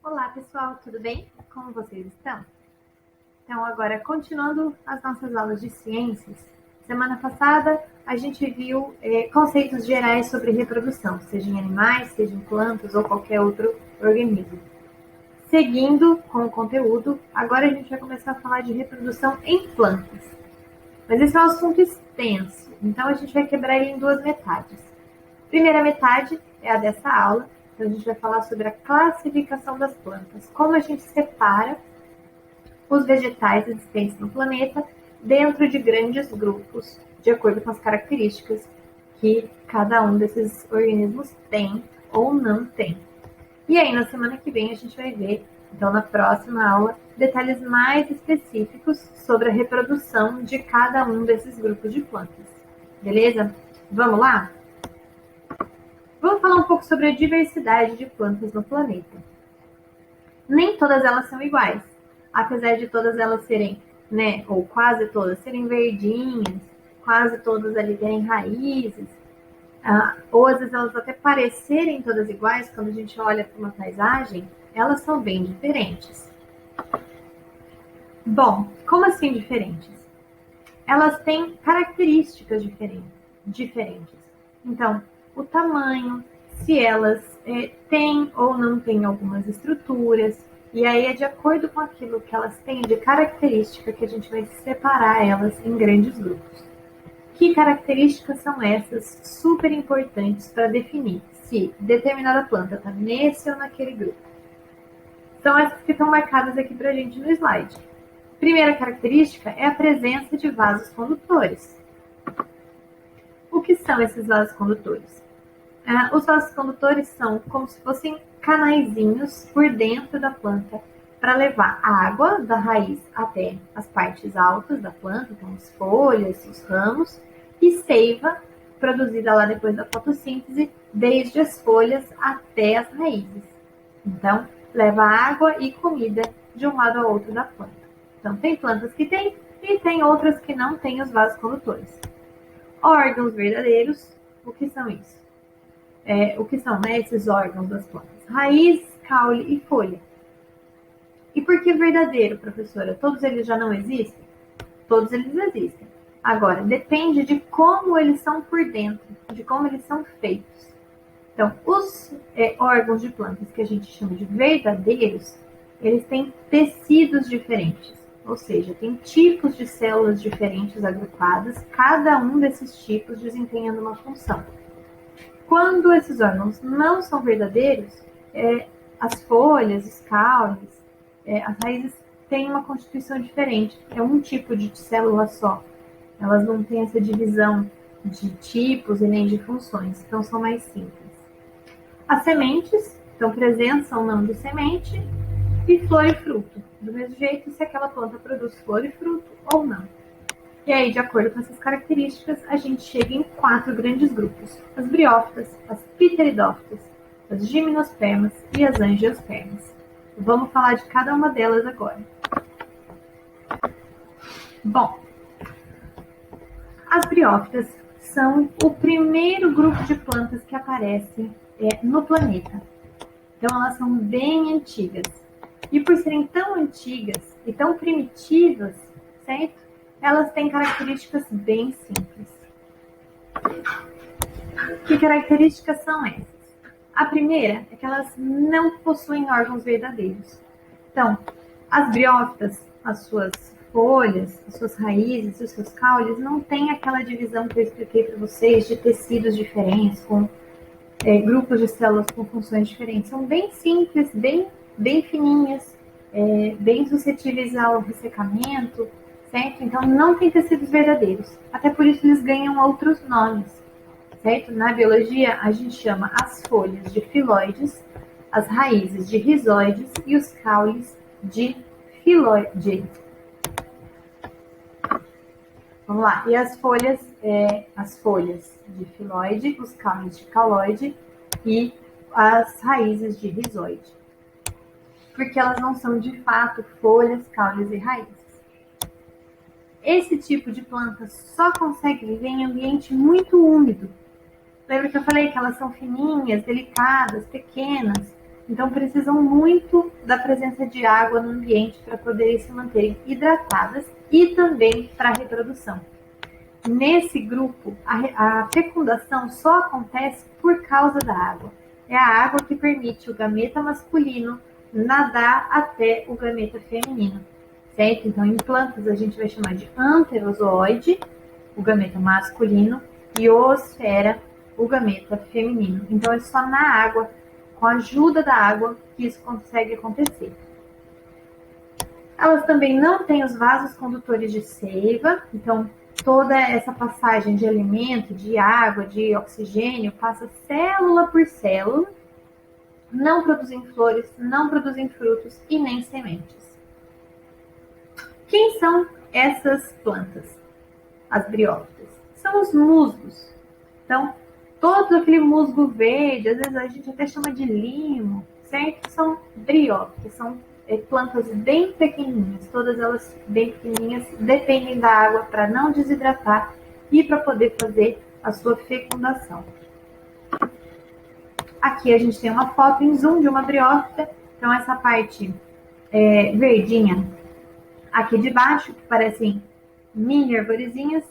Olá, pessoal, tudo bem? Como vocês estão? Então, agora, continuando as nossas aulas de ciências, semana passada a gente viu conceitos gerais sobre reprodução, seja em animais, seja em plantas ou qualquer outro organismo. Seguindo com o conteúdo, agora a gente vai começar a falar de reprodução em plantas. Mas esse é um assunto extenso, então a gente vai quebrar ele em duas metades. Primeira metade é a dessa aula, então a gente vai falar sobre a classificação das plantas, como a gente separa os vegetais existentes no planeta dentro de grandes grupos, de acordo com as características que cada um desses organismos tem ou não tem. E aí, na semana que vem, a gente vai ver, então, na próxima aula, detalhes mais específicos sobre a reprodução de cada um desses grupos de plantas. Beleza? Vamos lá? Vamos falar um pouco sobre a diversidade de plantas no planeta. Nem todas elas são iguais, apesar de todas elas serem, ou quase todas serem verdinhas, quase todas ali terem raízes, ou às vezes elas até parecerem todas iguais, quando a gente olha para uma paisagem, elas são bem diferentes. Bom, como assim diferentes? Elas têm características diferentes. Então, o tamanho, se elas têm ou não têm algumas estruturas, e aí é de acordo com aquilo que elas têm de característica que a gente vai separar elas em grandes grupos. Que características são essas super importantes para definir se determinada planta está nesse ou naquele grupo? São essas que estão marcadas aqui para a gente no slide. Primeira característica é a presença de vasos condutores. O que são esses vasos condutores? Os vasos condutores são como se fossem canaizinhos por dentro da planta para levar água da raiz até as partes altas da planta, então as folhas, os ramos, e seiva produzida lá depois da fotossíntese, desde as folhas até as raízes. Então, leva água e comida de um lado ao outro da planta. Então, tem plantas que têm e tem outras que não têm os vasos condutores. Órgãos verdadeiros, o que são isso? O que são esses órgãos das plantas? Raiz, caule e folha. E por que verdadeiro, professora? Todos eles já não existem? Todos eles existem. Agora, depende de como eles são por dentro, de como eles são feitos. Então, os órgãos de plantas que a gente chama de verdadeiros, eles têm tecidos diferentes, ou seja, tem tipos de células diferentes agrupadas, cada um desses tipos desempenhando uma função. Quando esses órgãos não são verdadeiros, as folhas, os caules, as raízes têm uma constituição diferente, é um tipo de célula só. Elas não têm essa divisão de tipos e nem de funções, então são mais simples. As sementes, então presença ou não de semente, e flor e fruto. Do mesmo jeito, se aquela planta produz flor e fruto ou não. E aí, de acordo com essas características, a gente chega em 4 grandes grupos. As briófitas, as pteridófitas, as gimnospermas e as angiospermas. Vamos falar de cada uma delas agora. Bom, as briófitas são o primeiro grupo de plantas que aparece no planeta. Então, elas são bem antigas. E por serem tão antigas e tão primitivas, certo? Elas têm características bem simples. Que características são essas? A primeira é que elas não possuem órgãos verdadeiros. Então, as briófitas, as suas folhas, as suas raízes, os seus caules, não têm aquela divisão que eu expliquei para vocês de tecidos diferentes, com grupos de células com funções diferentes. São bem simples, bem fininhas, bem suscetíveis ao ressecamento, certo? Então, não tem tecidos verdadeiros. Até por isso, eles ganham outros nomes, certo? Na biologia, a gente chama as folhas de filóides, as raízes de rizóides e os caules de filóide. Vamos lá. E as folhas de filóide, os caules de caloide e as raízes de rizóide. Porque elas não são, de fato, folhas, caules e raízes. Esse tipo de planta só consegue viver em ambiente muito úmido. Lembra que eu falei que elas são fininhas, delicadas, pequenas? então precisam muito da presença de água no ambiente para poderem se manterem hidratadas e também para a reprodução. Nesse grupo, a fecundação só acontece por causa da água. É a água que permite o gameta masculino nadar até o gameta feminino, certo? Então, em plantas, a gente vai chamar de anterozoide, o gameta masculino, e oosfera, o gameta feminino. Então, é só na água, com a ajuda da água, que isso consegue acontecer. Elas também não têm os vasos condutores de seiva, então toda essa passagem de alimento, de água, de oxigênio, passa célula por célula, não produzem flores, não produzem frutos e nem sementes. Quem são essas plantas? As briófitas. São os musgos. Então, todo aquele musgo verde, às vezes a gente até chama de limo, certo? São briófitas, são plantas bem pequenininhas, todas elas bem pequenininhas, dependem da água para não desidratar e para poder fazer a sua fecundação. Aqui a gente tem uma foto em zoom de uma briófita, então essa parte verdinha aqui de baixo, que parecem mini arvorezinhas,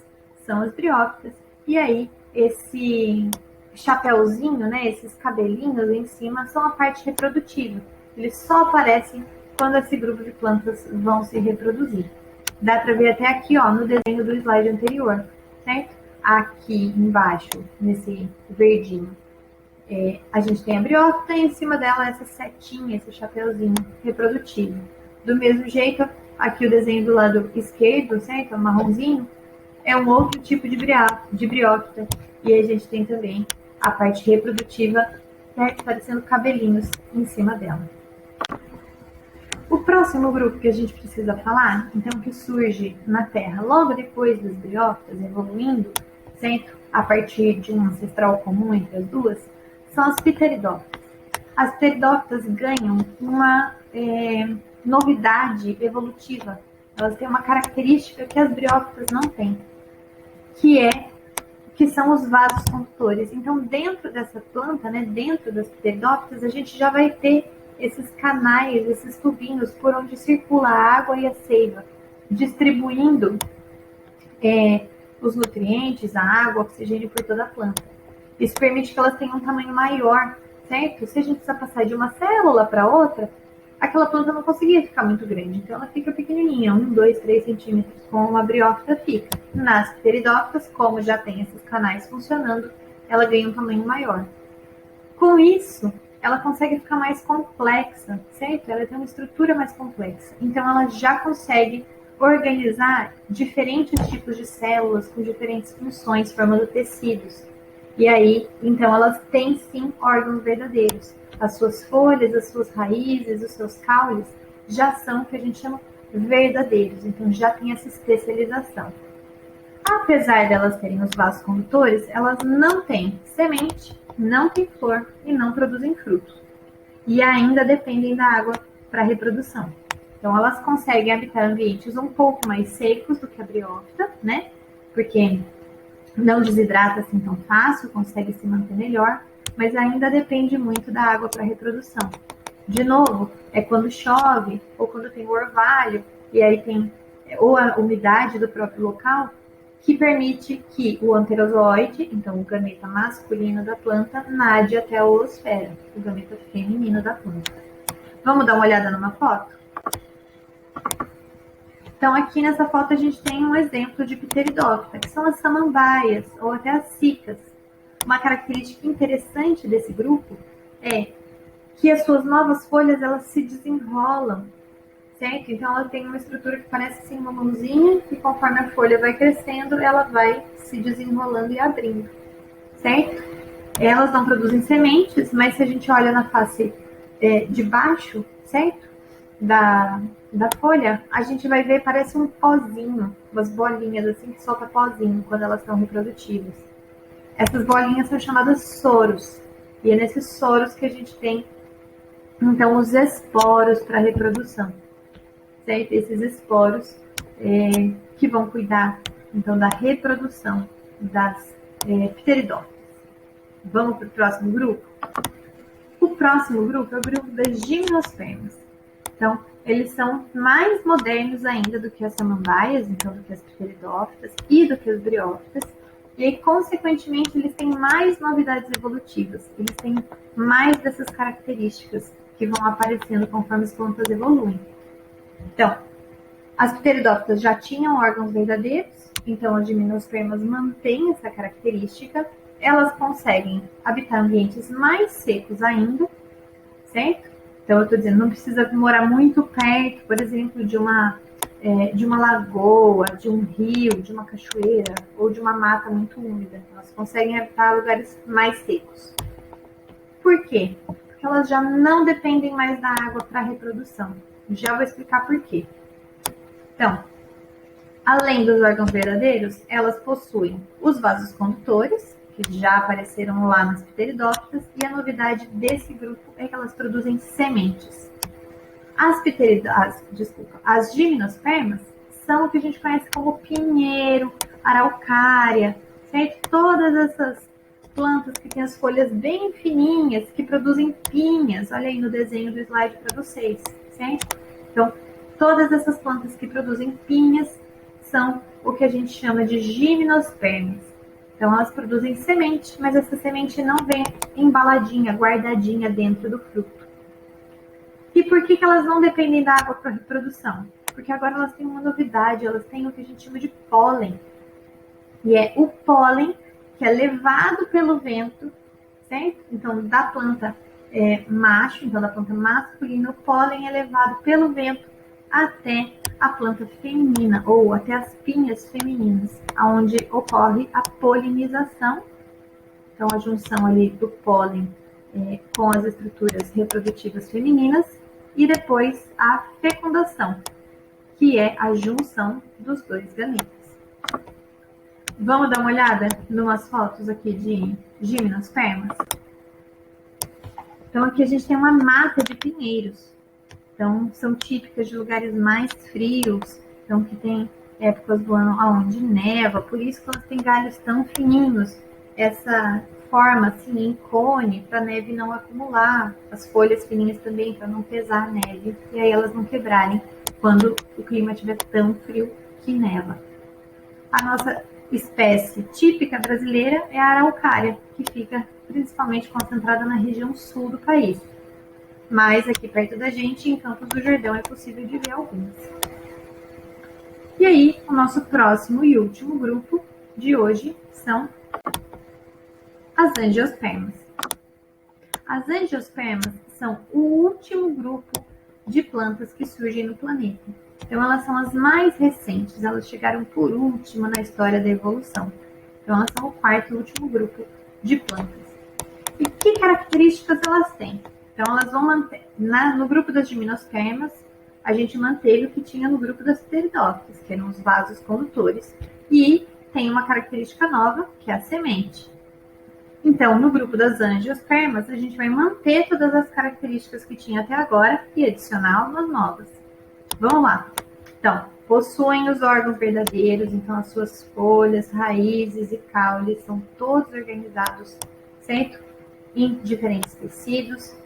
são as briófitas, e aí esse chapéuzinho, né, esses cabelinhos em cima são a parte reprodutiva, eles só aparecem quando esse grupo de plantas vão se reproduzir. Dá para ver até aqui, ó, no desenho do slide anterior, certo? Aqui embaixo, nesse verdinho, a gente tem a briófita e em cima dela essa setinha, esse chapeuzinho reprodutivo. Do mesmo jeito, aqui o desenho do lado esquerdo, certo? O marronzinho, é um outro tipo de briófita. E a gente tem também a parte reprodutiva, certo? Parecendo cabelinhos em cima dela. O próximo grupo que a gente precisa falar, então, que surge na Terra logo depois das briófitas, evoluindo, certo? A partir de um ancestral comum entre as duas, são as pteridófitas. As pteridófitas ganham uma novidade evolutiva. Elas têm uma característica que as briófitas não têm, que são os vasos condutores. Então, dentro dessa planta, né, dentro das pteridófitas, a gente já vai ter esses canais, esses tubinhos por onde circula a água e a seiva, distribuindo os nutrientes, a água, o oxigênio por toda a planta. Isso permite que elas tenham um tamanho maior, certo? Se a gente precisa passar de uma célula para outra, aquela planta não conseguia ficar muito grande, então ela fica pequenininha, 1, 2, 3 centímetros, como uma briófita fica. Nas pteridófitas, como já tem esses canais funcionando, ela ganha um tamanho maior. Com isso, ela consegue ficar mais complexa, certo? Ela tem uma estrutura mais complexa. Então, ela já consegue organizar diferentes tipos de células com diferentes funções, formando tecidos. E aí, então, elas têm sim órgãos verdadeiros. As suas folhas, as suas raízes, os seus caules já são o que a gente chama verdadeiros. Então, já tem essa especialização. Apesar delas terem os vasos condutores, elas não têm semente, não têm flor e não produzem frutos. E ainda dependem da água para a reprodução. Então, elas conseguem habitar ambientes um pouco mais secos do que a briófita, né? Porque não desidrata assim tão fácil, consegue se manter melhor, mas ainda depende muito da água para a reprodução. De novo, é quando chove ou quando tem o orvalho, e aí tem ou a umidade do próprio local, que permite que o anterozoide, então o gameta masculino da planta, nade até a oosfera, o gameta feminino da planta. Vamos dar uma olhada numa foto? Então, aqui nessa foto a gente tem um exemplo de pteridófita, que são as samambaias, ou até as cicas. Uma característica interessante desse grupo é que as suas novas folhas, elas se desenrolam, certo? Então, ela tem uma estrutura que parece assim uma mãozinha, e conforme a folha vai crescendo, ela vai se desenrolando e abrindo, certo? Elas não produzem sementes, mas se a gente olha na face de baixo, certo? Da folha, a gente vai ver, parece um pozinho, umas bolinhas assim que solta pozinho quando elas estão reprodutivas. Essas bolinhas são chamadas soros, e é nesses soros que a gente tem, então, os esporos para reprodução, certo? Esses esporos que vão cuidar, então, da reprodução das pteridófitas. Vamos para o próximo grupo? O próximo grupo é o grupo das gimnospermas. Então, eles são mais modernos ainda do que as samambaias, então do que as pteridófitas e do que as briófitas. E aí, consequentemente, eles têm mais novidades evolutivas. Eles têm mais dessas características que vão aparecendo conforme as plantas evoluem. Então, as pteridófitas já tinham órgãos verdadeiros, então as gimnospermas mantêm essa característica. Elas conseguem habitar ambientes mais secos ainda, certo? Então, eu estou dizendo, não precisa morar muito perto, por exemplo, de uma lagoa, de um rio, de uma cachoeira ou de uma mata muito úmida. Elas conseguem habitar lugares mais secos. Por quê? Porque elas já não dependem mais da água para a reprodução. Já vou explicar por quê. Então, além dos órgãos verdadeiros, elas possuem os vasos condutores, que já apareceram lá nas pteridófitas, e a novidade desse grupo é que elas produzem sementes. As gimnospermas são o que a gente conhece como pinheiro, araucária, certo? Todas essas plantas que têm as folhas bem fininhas, que produzem pinhas. Olha aí no desenho do slide para vocês, certo? Então, todas essas plantas que produzem pinhas são o que a gente chama de gimnospermas. Então, elas produzem semente, mas essa semente não vem embaladinha, guardadinha dentro do fruto. E por que elas não dependem da água para reprodução? Porque agora elas têm uma novidade, elas têm o que a gente chama de pólen. E é o pólen que é levado pelo vento, certo? Então, da planta macho, então da planta masculina, o pólen é levado pelo vento até a planta feminina, ou até as pinhas femininas, onde ocorre a polinização. Então, a junção ali do pólen com as estruturas reprodutivas femininas, e depois a fecundação, que é a junção dos dois gametas. Vamos dar uma olhada em umas fotos aqui de gimnospermas? Então, aqui a gente tem uma mata de pinheiros. Então, são típicas de lugares mais frios, então que tem épocas do ano onde neva, por isso que elas têm galhos tão fininhos. Essa forma assim em cone para a neve não acumular, as folhas fininhas também para não pesar a neve e aí elas não quebrarem quando o clima estiver tão frio que neva. A nossa espécie típica brasileira é a araucária, que fica principalmente concentrada na região sul do país. Mas aqui perto da gente, em Campos do Jordão, é possível de ver algumas. E aí, o nosso próximo e último grupo de hoje são as angiospermas. As angiospermas são o último grupo de plantas que surgem no planeta. Então, elas são as mais recentes, elas chegaram por último na história da evolução. Então, elas são o quarto e último grupo de plantas. E que características elas têm? Então, elas vão manter, no grupo das gimnospermas, a gente manteve o que tinha no grupo das pteridófitas, que eram os vasos condutores. E tem uma característica nova, que é a semente. Então, no grupo das angiospermas, a gente vai manter todas as características que tinha até agora e adicionar umas novas. Vamos lá. Então, possuem os órgãos verdadeiros, então as suas folhas, raízes e caules são todos organizados, certo? Em diferentes tecidos.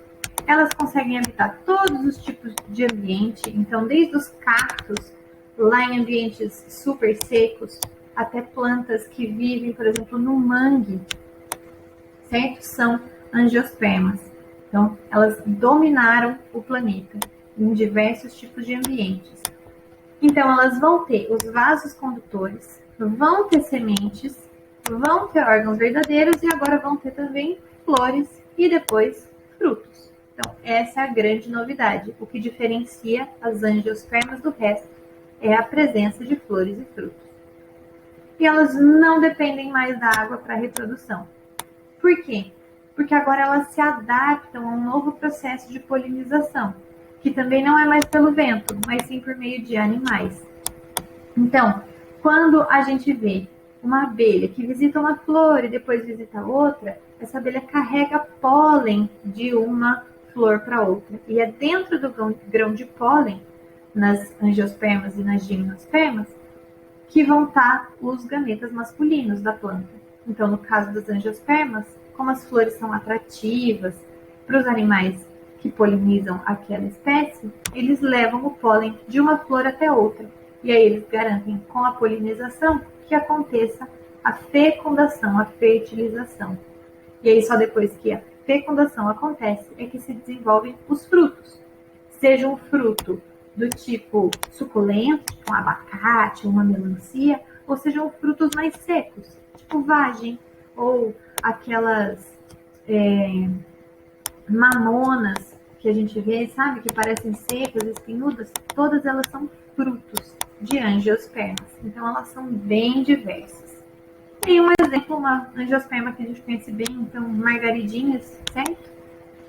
Elas conseguem habitar todos os tipos de ambiente, então desde os cactos, lá em ambientes super secos, até plantas que vivem, por exemplo, no mangue, certo? São angiospermas. Então, elas dominaram o planeta em diversos tipos de ambientes. Então, elas vão ter os vasos condutores, vão ter sementes, vão ter órgãos verdadeiros e agora vão ter também flores e depois frutos. Então, essa é a grande novidade. O que diferencia as angiospermas do resto é a presença de flores e frutos. E elas não dependem mais da água para a reprodução. Por quê? Porque agora elas se adaptam a um novo processo de polinização, que também não é mais pelo vento, mas sim por meio de animais. Então, quando a gente vê uma abelha que visita uma flor e depois visita outra, essa abelha carrega pólen de uma flor para outra. E é dentro do grão de pólen, nas angiospermas e nas gimnospermas, que vão estar os gametas masculinos da planta. Então, no caso das angiospermas, como as flores são atrativas, para os animais que polinizam aquela espécie, eles levam o pólen de uma flor até outra. E aí eles garantem, com a polinização, que aconteça a fecundação, a fertilização. E aí só depois que a fecundação acontece é que se desenvolvem os frutos. Seja um fruto do tipo suculento, tipo um abacate, uma melancia, ou sejam frutos mais secos, tipo vagem, ou aquelas mamonas que a gente vê, sabe, que parecem secas, espinhudas, todas elas são frutos de angiospermas. Então elas são bem diversas. E um exemplo, uma angiosperma que a gente conhece bem, então margaridinhas, certo?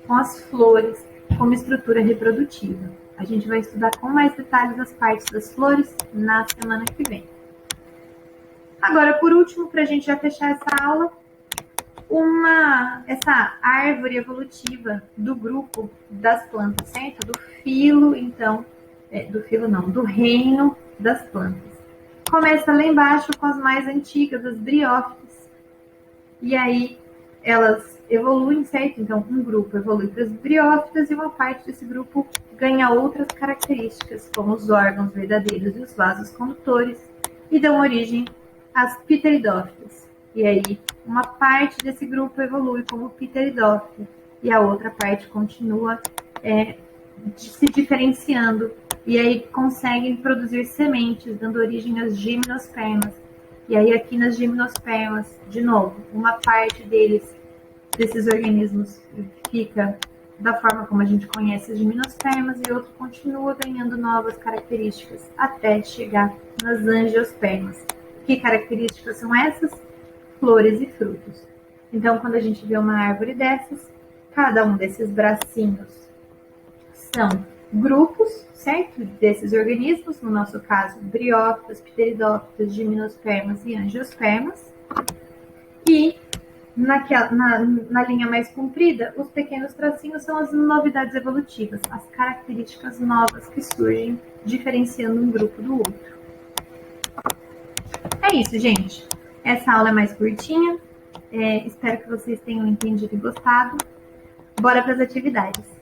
Com as flores como estrutura reprodutiva. A gente vai estudar com mais detalhes as partes das flores na semana que vem. Agora, por último, para a gente já fechar essa aula, essa árvore evolutiva do grupo das plantas, certo? Do filo, então, do reino das plantas. Começa lá embaixo com as mais antigas, as briófitas. E aí elas evoluem, certo? Então, um grupo evolui para as briófitas e uma parte desse grupo ganha outras características, como os órgãos verdadeiros e os vasos condutores, e dão origem às pteridófitas. E aí, uma parte desse grupo evolui como pteridófita e a outra parte continua se diferenciando. E aí conseguem produzir sementes, dando origem às gimnospermas. E aí aqui nas gimnospermas, de novo, uma parte desses organismos fica da forma como a gente conhece as gimnospermas e outro continua ganhando novas características até chegar nas angiospermas. Que características são essas? Flores e frutos. Então, quando a gente vê uma árvore dessas, cada um desses bracinhos são grupos, certo? Desses organismos, no nosso caso, briófitas, pteridófitas, gimnospermas e angiospermas. E na linha mais comprida, os pequenos tracinhos são as novidades evolutivas, as características novas que surgem diferenciando um grupo do outro. É isso, gente. Essa aula é mais curtinha. Espero que vocês tenham entendido e gostado. Bora para as atividades.